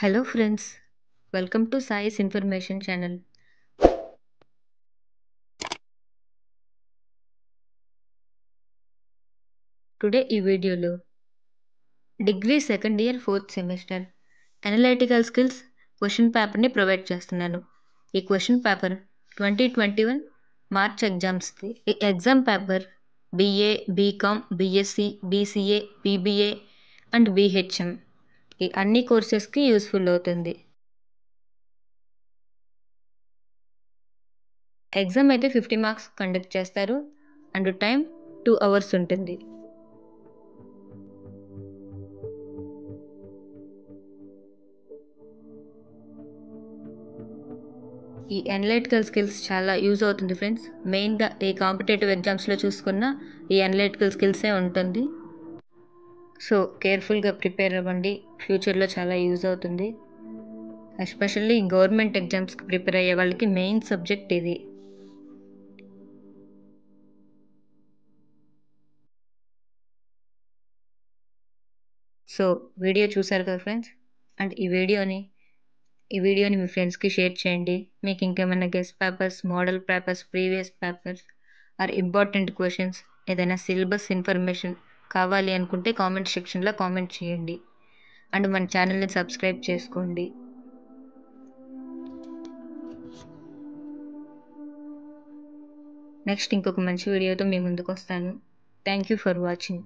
Hello friends, welcome to Sai's Information Channel. Today ఈ వీడియోలో degree second year fourth semester analytical skills question పేపర్ని provide చేస్తున్నాను. ఈ question paper 2021 March ఎగ్జామ్స్ది. ఈ exam paper BA, BCom, BSc, BCA, PBA and BHM ఈ అన్ని కోర్సెస్కి useful అవుతుంది. Exam అయితే 50 మార్క్స్ కండక్ట్ చేస్తారు అండ్ టైం 2 hours ఉంటుంది. ఈ అనలిటికల్ స్కిల్స్ చాలా యూజ్ అవుతుంది ఫ్రెండ్స్. మెయిన్గా ఈ కాంపిటేటివ్ ఎగ్జామ్స్లో చూసుకున్న ఈ అనలిటికల్ స్కిల్సే ఉంటుంది. సో కేర్ఫుల్గా ప్రిపేర్ అవ్వండి, ఫ్యూచర్లో చాలా యూజ్ అవుతుంది. ఎస్పెషల్లీ గవర్నమెంట్ ఎగ్జామ్స్కి ప్రిపేర్ అయ్యే వాళ్ళకి మెయిన్ సబ్జెక్ట్ ఇది. సో వీడియో చూసారు కదా ఫ్రెండ్స్, అండ్ ఈ వీడియోని మీ ఫ్రెండ్స్కి షేర్ చేయండి. మీకు ఇంకేమైనా guess papers, model papers, previous papers or important questions, ఏదైనా సిలబస్ ఇన్ఫర్మేషన్ కావాలి అనుకుంటే కామెంట్ సెక్షన్లో కామెంట్ చేయండి. అండ్ మన ఛానల్ని సబ్స్క్రైబ్ చేసుకోండి. నెక్స్ట్ ఇంకొక మంచి వీడియోతో మీ ముందుకు వస్తాను. Thank you for watching.